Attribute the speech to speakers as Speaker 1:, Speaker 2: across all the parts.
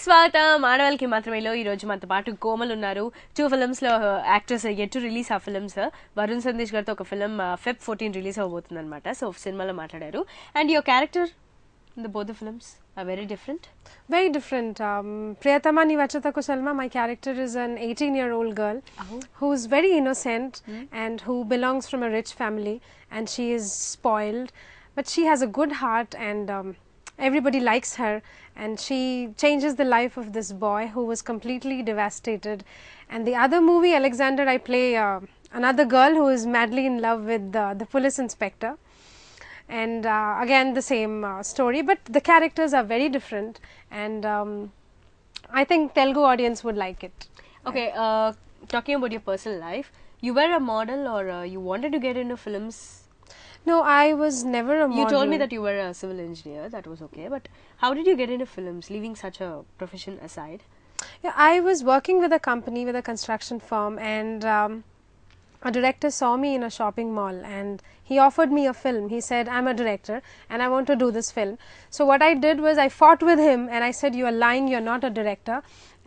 Speaker 1: స్వాగతం ఆడవాళ్ళకి మాత్రమేలో ఈ రోజు మనతో పాటు కోమల్ ఉన్నారు. 2 ఫిల్మ్స్ లో యాక్టర్స్ yet to రిలీజ్ ఆ ఫిల్మ్స్. వరుణ్ సందేశ్ గారితో ఒక ఫిల్మ్ Feb 14 రిలీజ్ అవబోతుంది అనమాట. సో సినిమాలో మాట్లాడారు. And your character in the both the films are very different.
Speaker 2: Very different. Priyatama Nivachata Kusalma, my character is an 18-year-old girl who's very innocent and who belongs from a rich family, and she is spoiled, but she has a good heart and everybody likes her, and she changes the life of this boy who was completely devastated. And the other movie, Alexander, I play another girl who is madly in love with the police inspector. And again the same story, but the characters are very different, and I think Telugu audience would like it.
Speaker 1: Okay, talking about your personal life, you were a model or you wanted to get into films?
Speaker 2: No, I was never a model.
Speaker 1: You told me that you were a civil engineer. That was okay, but how did you get into films, leaving such a profession aside?
Speaker 2: Yeah, I was working with a company, with a construction firm, and a director saw me in a shopping mall and he offered me a film. He said, I'm a director and I want to do this film. So what I did was I fought with him and I said, you are lying, you're not a director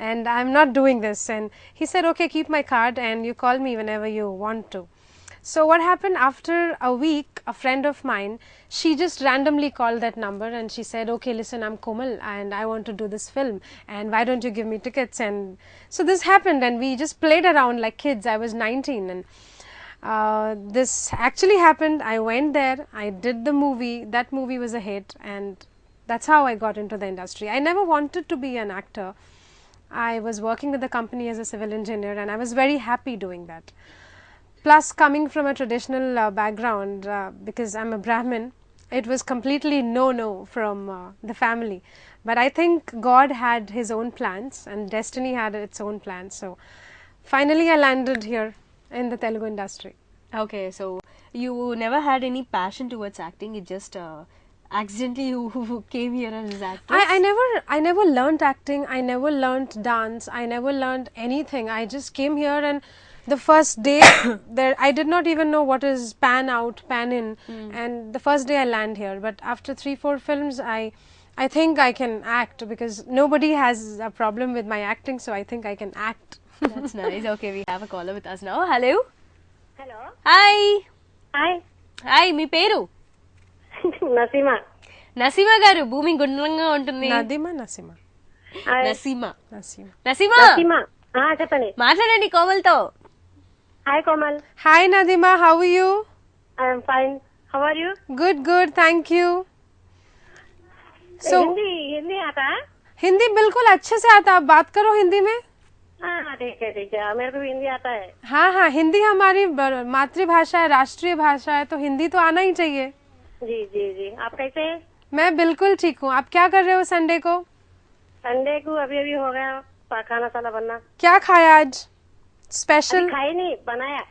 Speaker 2: and I'm not doing this. And he said, okay, keep my card and you call me whenever you want to. So what happened, after a week, a friend of mine, she just randomly called that number and she said, okay, listen, I'm Komal and I want to do this film and why don't you give me tickets? And so this happened and we just played around like kids. I was 19 and this actually happened. I went there, I did the movie, that movie was a hit, and that's how I got into the industry. I never wanted to be an actor. I was working with the company as a civil engineer and I was very happy doing that. Plus, coming from a traditional background, because I'm a Brahmin, it was completely no from the family. But I think God had his own plans and destiny had its own plans. So finally I landed here in the Telugu industry.
Speaker 1: Okay, so you never had any passion towards acting, it just accidentally you came here as an actress?
Speaker 2: I never learnt acting, I never learnt dance, I never learnt anything. I just came here and the first day there I did not even know what is pan out, pan in, and the first day I land here. But after 3-4 films I think I can act because nobody has a problem with my acting, so I think I can act.
Speaker 1: That's nice. Okay, we have a caller with us now. Hello.
Speaker 3: Hello.
Speaker 1: Hi.
Speaker 3: Hi.
Speaker 1: Hi, మీ పేరు?
Speaker 3: నసీమా.
Speaker 1: నసీమా గారు, భూమి గుండ్రంగా ఉంటుంది.
Speaker 2: Nadima Nasima.
Speaker 1: Naseema.
Speaker 2: Nasima.
Speaker 1: Naseema.
Speaker 3: Naseema. చెప్పండి.
Speaker 1: మాట్లాడండి కోమల్తో.
Speaker 3: Hi Komal.
Speaker 2: Hi Nadima, how are you?
Speaker 3: I am fine. How are you?
Speaker 2: Good, thank you. So
Speaker 3: Hindi आता है?
Speaker 2: हिंदी बिल्कुल अच्छे से आता, आप बात करो हिंदी में.
Speaker 3: हाँ ठीक है, मेरे को भी हिंदी आता है.
Speaker 2: हाँ, हिंदी हमारी मातृभाषा है, राष्ट्रीय भाषा है, तो हिंदी तो आना ही चाहिए.
Speaker 3: जी. आप कैसे हैं?
Speaker 2: मैं बिल्कुल ठीक हूँ. आप क्या कर रहे हो संडे को?
Speaker 3: संडे को अभी हो गया खाना साला बनना.
Speaker 2: क्या खाया आज स्पेशल?
Speaker 3: खाई नहीं, बनाया.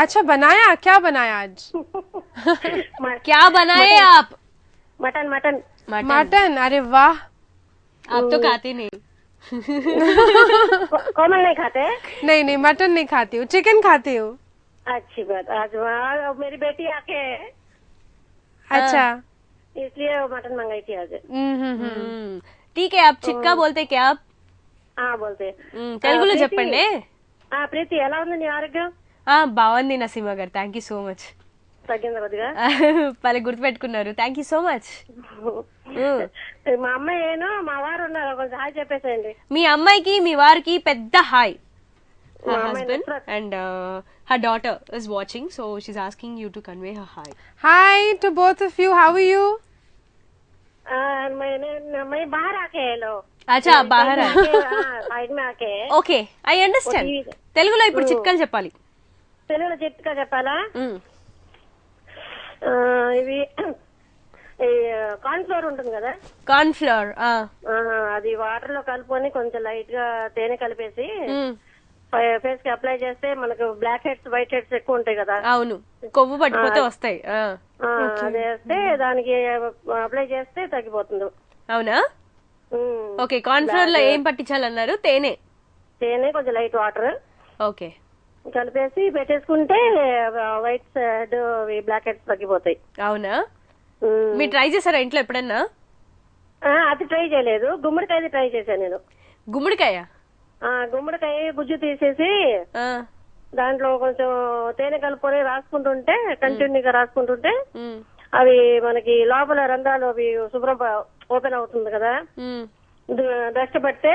Speaker 2: अच्छा बनाया, क्या बनाया आज?
Speaker 1: क्या बनाए आप?
Speaker 2: मटन. अरे वाह,
Speaker 1: आप तो खाते नहीं.
Speaker 3: कोमल नहीं खाते?
Speaker 2: नहीं मटन नहीं खाती हूँ, चिकन खाती हूँ.
Speaker 3: अच्छी बात. आज मेरी बेटी आके
Speaker 2: अच्छा,
Speaker 3: इसलिए मटन मंगाई थी आज.
Speaker 1: ठीक है, आप చిక్కా बोलते क्या आप?
Speaker 3: बोलते.
Speaker 1: తెలుగులో చెప్పండి.
Speaker 3: ప్రీతి ఎలా ఉంది నీ ఆరోగ్యం?
Speaker 1: బాగుంది నసీమా గారు, థ్యాంక్ యూ సో మచ్.
Speaker 3: తగ్గింది కొద్దిగా.
Speaker 1: పలు గుర్తుపెట్టుకున్నారు, థ్యాంక్ యూ సో మచ్.
Speaker 3: మా అమ్మాయి మా వారు ఉన్నారు, కొంచెం హాయ్ చెప్పేసేయండి.
Speaker 1: మీ అమ్మాయికి మీ వారికి పెద్ద hi. Her husband and her daughter is watching, so she's asking you to convey her hi.
Speaker 2: Hi to both of you. How are you?
Speaker 3: मैं बाहर आके लो.
Speaker 1: अच्छा, बाहर
Speaker 3: साइड में आके.
Speaker 1: Okay, I understand. తెలుగులో ఇప్పుడు చిట్కాలు చెప్పాలి.
Speaker 3: తెలుగులో చిట్కా చెప్పాలా? ఇవి కార్న్ ఫ్లోర్ ఉంటుంది కదా,
Speaker 1: కార్న్ ఫ్లోర్,
Speaker 3: అది వాటర్ లో కలుపుకొని కొంచెం లైట్ గా తేనె కలిపేసి ఫేస్ కి అప్లై చేస్తే మనకు బ్లాక్ హెడ్స్ వైట్ హెడ్స్ ఎక్కువ ఉంటాయి కదా.
Speaker 1: అవును, కొవ్వు పట్టిపోతే వస్తాయి.
Speaker 3: అది వేస్తే దానికి అప్లై చేస్తే తగ్గిపోతుంది.
Speaker 1: అవునా? ఓకే, కార్న్ ఫ్లోర్ లో ఏం పట్టించాలన్నారు? తేనె
Speaker 3: కొంచెం లైట్ వాటర్
Speaker 1: ఓకే
Speaker 3: కలిపేసి పెట్టేసుకుంటే వైట్ హెడ్ బ్లాక్ హెడ్స్ తగ్గిపోతాయి.
Speaker 1: అవునా? మీరు ట్రై చేశారా ఇంట్లో ఎప్పుడన్నా?
Speaker 3: అది ట్రై చేయలేదు, గుమ్మడికాయది ట్రై చేశాను నేను.
Speaker 1: గుమ్మడికాయ
Speaker 3: గుమ్మడికాయ గుజ్జు తీసేసి
Speaker 1: ఆ,
Speaker 3: దాంట్లో కొంచెం తేనె కలుపుకొని రాసుకుంటుంటే కంటిన్యూగా రాసుకుంటుంటే
Speaker 1: ఉమ్,
Speaker 3: అవి మనకి లోపల రంధ్రాలు అవి శుభ్రం ఓపెన్ అవుతుంది కదా,
Speaker 1: ఉమ్,
Speaker 3: డస్ట్ పడితే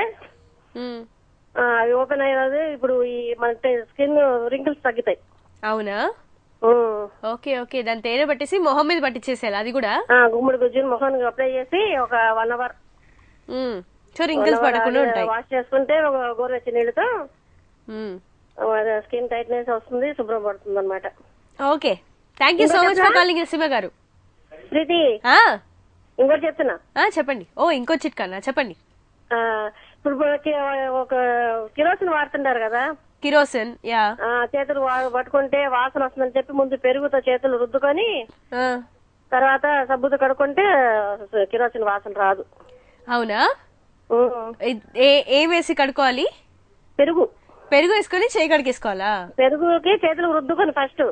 Speaker 1: ఉమ్.
Speaker 3: అవి ఓపెన్ అయ్యేది. ఇప్పుడు ఈ మన స్కిన్ రింకిల్స్ తగ్గుతాయి.
Speaker 1: అవునా?
Speaker 3: ఉమ్.
Speaker 1: ఓకే ఓకే, దాని తేనె పట్టేసి మొహం మీద పట్టించేసేయాలి అది కూడా.
Speaker 3: గుమ్మడి గుజ్జుని మొహానికి అప్లై చేసి ఒక 1 hour
Speaker 1: సో రింకిల్స్ పడకుండా ఉంటాయి.
Speaker 3: వాష్ చేసుకుంటే ఒక గోరువెచ్చని నీళ్ళతో
Speaker 1: ఉమ్.
Speaker 3: స్కిన్ టైట్నెస్ వస్తుంది, శుభ్రం పడుతుంది అనమాట.
Speaker 1: Okay, thank you so much for calling Narasimha గారు.
Speaker 3: ప్రీతి
Speaker 1: ఆ,
Speaker 3: ఇంకోటి చెప్తున్నా.
Speaker 1: చెప్పండి. ఓ ఇంకో చిట్కానా చెప్పండి.
Speaker 3: ఇప్పుడు ఒక కిరోసిన్ వాడుతుంటారు కదా,
Speaker 1: కిరోసిన్. యా.
Speaker 3: చేతులు పట్టుకుంటే వాసన వస్తుందని చెప్పి ముందు పెరుగుతో చేతులు రుద్దుకొని తర్వాత సబ్బుతో కడుక్కుంటే కిరోసిన్ వాసన రాదు.
Speaker 1: అవునా? ఏం వేసి కడుక్కోవాలి?
Speaker 3: పెరుగు.
Speaker 1: పెరుగు వేసుకొని చేయి కడిగేసుకోవాలా?
Speaker 3: పెరుగుకి చేతులు రుద్దుకొని ఫస్ట్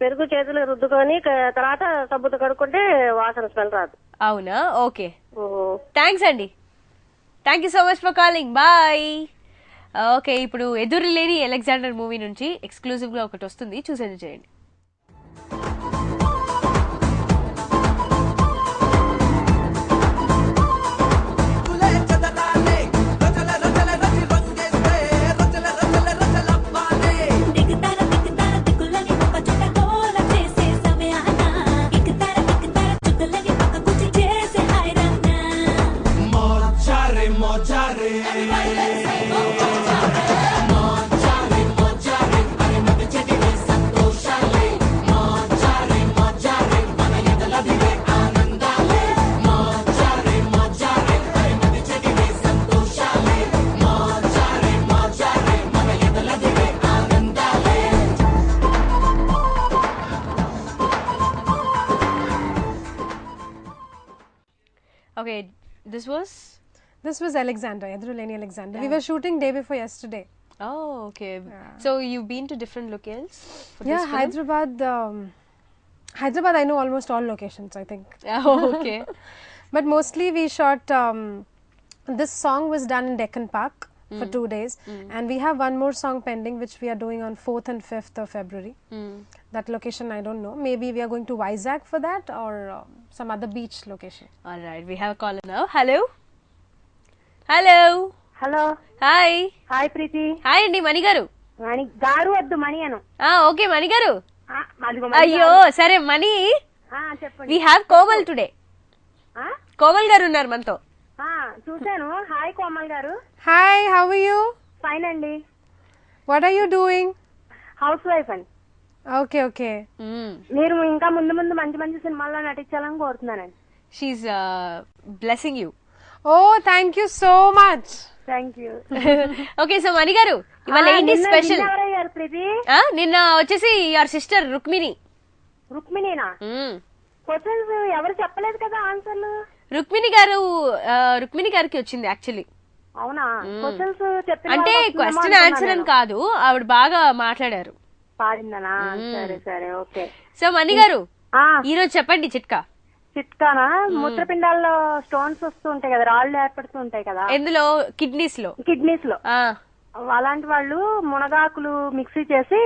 Speaker 3: పెరుగు చేతులు రుద్దుకొని తర్వాత సబ్బుతో కడుక్కుంటే వాసన స్మెల్ రాదు.
Speaker 1: అవునా? ఓకే, థ్యాంక్స్ అండి. Thank you so much for calling. Bye. Okay, ఇప్పుడు ఎదురులేని అలెగ్జాండర్ మూవీ నుంచి ఎక్స్క్లూజివ్ గా ఒకటి వస్తుంది, చూసేది చేయండి. Okay, this was
Speaker 2: Alexander, Eduruleni Alexander. We were shooting day before yesterday.
Speaker 1: Oh, okay. So you've been to different locales for this film?
Speaker 2: Hyderabad. Hyderabad, I know almost all locations, I think.
Speaker 1: Oh, okay.
Speaker 2: But mostly we shot. This song was done in Deccan Park for 2 days, and we have one more song pending, which we are doing on 4th and 5th of February. That location I don't know. Maybe we are going to Vizag for that, or some other beach location.
Speaker 1: All right, we have a caller now. Hello. Hello.
Speaker 3: Hello.
Speaker 1: Hi.
Speaker 3: Hi Preethi.
Speaker 1: Hi అండి, మణి గారు.
Speaker 3: మణి గారు వద్దు, మణి అను.
Speaker 1: Okay మణి గారు.
Speaker 3: అదిగో
Speaker 1: అయ్యో సరే మణి.
Speaker 3: చెప్పండి.
Speaker 1: We have Komal today. Komal గారు ఉన్నారు మనతో.
Speaker 3: చూశాను. హాయ్ కోమల్ గారు.
Speaker 2: Hi, how are you?
Speaker 3: Fine అండి.
Speaker 2: What are you doing?
Speaker 3: House wife అండి.
Speaker 2: Okay, okay.
Speaker 3: మీరు ఇంకా ముందు ముందు మంచి మంచి సినిమాల్లో నటించాలని కోరుతున్నానండి.
Speaker 1: షీఈ్ blessing you.
Speaker 2: Oh, thank you so much.
Speaker 3: Thank you.
Speaker 1: Okay, so Mani garu ఇవాళ ఏంటి స్పెషల్?
Speaker 3: ప్రీతి
Speaker 1: నిన్న వచ్చేసి యువర్ సిస్టర్ రుక్మిణి.
Speaker 3: రుక్మిణినా? క్వశ్చన్స్ ఎవరు చెప్పలేదు కదా ఆన్సర్లు.
Speaker 1: రుక్మిణి గారికి వచ్చింది యాక్చువల్లీ.
Speaker 3: అవునా? క్వశ్చన్స్
Speaker 1: అంటే క్వశ్చన్ ఆన్సర్ అని కాదు, ఆవిడ బాగా మాట్లాడారు.
Speaker 3: పాడిందనా? సరే సరే, ఓకే.
Speaker 1: సో మణి గారు ఈ రోజు చెప్పండి చిట్కా.
Speaker 3: చిట్కానా? మూత్రపిండాల్లో స్టోన్స్ వస్తూ ఉంటాయి కదా, రాళ్ళు ఏర్పడుతూ ఉంటాయి కదా.
Speaker 1: ఎందులో? కిడ్నీస్ లో.
Speaker 3: కిడ్నీస్ లో. అలాంటి వాళ్ళు మునగాకులు మిక్సీ చేసి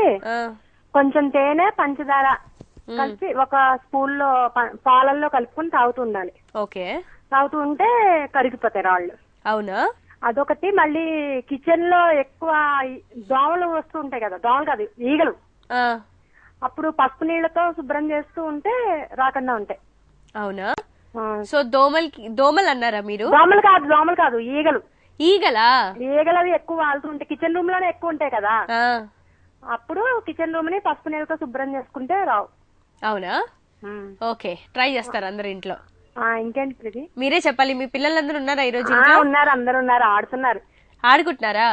Speaker 3: కొంచెం తేనె పంచదార కలిపి ఒక స్పూన్ లో పాలల్లో కలుపుకొని తాగుతూ ఉండాలి.
Speaker 1: ఓకే.
Speaker 3: తాగుతూ ఉంటే కరిగిపోతాయి రాళ్ళు.
Speaker 1: అవునా?
Speaker 3: అదొకటి. మళ్ళీ కిచెన్ లో ఎక్కువ దోమలు వస్తూ ఉంటాయి కదా, దోమలు కాదు ఈగలు, అప్పుడు పసుపు నీళ్లతో శుభ్రం చేస్తూ ఉంటే రాకుండా ఉంటాయి.
Speaker 1: అవునా? సో దోమలు అన్నారా మీరు?
Speaker 3: దోమలు కాదు ఈగలు.
Speaker 1: ఈగలా?
Speaker 3: ఈగలు అవి ఎక్కువ వాళ్తూ ఉంటాయి, కిచెన్ రూమ్ లోనే ఎక్కువ ఉంటాయి కదా, అప్పుడు కిచెన్ రూమ్ ని పసుపు నీళ్ళతో శుభ్రం చేసుకుంటే రావు.
Speaker 1: అవునా? ఓకే, ట్రై చేస్తారు అందరు ఇంట్లో.
Speaker 3: ఇంకేంటి ప్రీతి?
Speaker 1: మీరే చెప్పాలి. మీ పిల్లలందరూ ఉన్నారా ఈ రోజు?
Speaker 3: ఉన్నారు, అందరు ఉన్నారు, ఆడుతున్నారు.
Speaker 1: ఆడుకుంటున్నారా?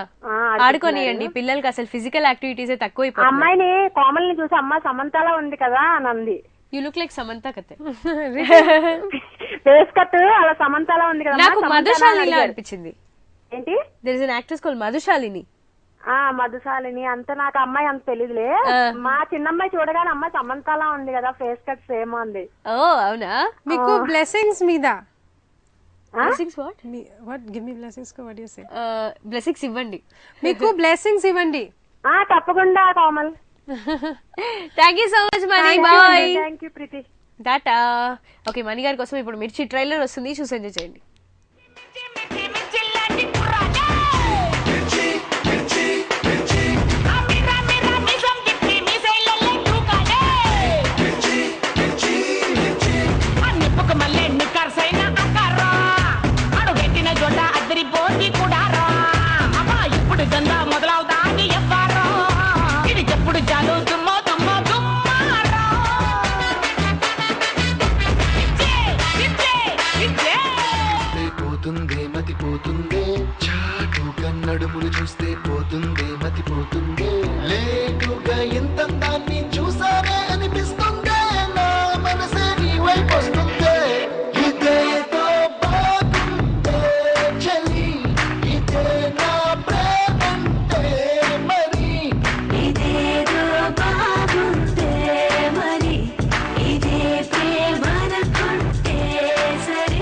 Speaker 1: ఆడుకోనియండి, పిల్లలకి అసలు ఫిజికల్ యాక్టివిటీస్ తక్కువ.
Speaker 3: అమ్మాయిని కోమల్ని చూసి అమ్మ సమంతలా ఉంది కదా అని అంది.
Speaker 1: యూ లుక్ లైక్ సమంత కతే.
Speaker 3: ఫేస్ కట్ అలా సమంతలా ఉంది కదా.
Speaker 1: నాకు మధుశాలిని అనిపించింది.
Speaker 3: ఏంటి?
Speaker 1: There is an actress called Madhushalini.
Speaker 3: Madhushalini అంత నాకు అమ్మాయి అంత తెలీదులే. మా చిన్నమ్మాయి చూడగానే అమ్మాయి సమంతలా ఉంది కదా, ఫేస్ కట్ సేమ్ ఉంది.
Speaker 1: ఓ అవునా?
Speaker 2: మీకు బ్లెస్సింగ్స్ మీద
Speaker 1: blessings what?
Speaker 2: What? Give me blessings. What do you say?
Speaker 1: Blessings ఇవ్వండి.
Speaker 2: మీకు blessings ఇవ్వండి.
Speaker 3: తప్పకుండా Komal.
Speaker 1: Thank you so much Mani. Bye.
Speaker 3: Thank you Preethi.
Speaker 1: Tata. Okay, Mani గారి కోసం ఇప్పుడు మిర్చి ట్రైలర్ వస్తుంది, చూసి ఎంజాయ్ చేయండి.
Speaker 4: నడుములు చూస్తే పోతుందే మతిపోతుందే లేటుగా ఎంత దాన్ని చూసానే అనిపిస్తుందే నా మనసే నీ వైపు వస్తుందే ఇదేదో బాగుందే చలి ఇదే నా ప్రేమంటే మరి
Speaker 5: ఇదేదో బాగుందే మరి ఇదే ప్రేమనుకుంటే సరే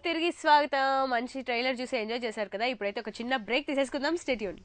Speaker 1: తిరిగి స్వాగతం. మంచి ట్రైలర్ చూసి ఎంజాయ్ చేశారు కదా. ఇప్పుడైతే ఒక చిన్న బ్రేక్ తీసేసుకుందాం. Stay tuned.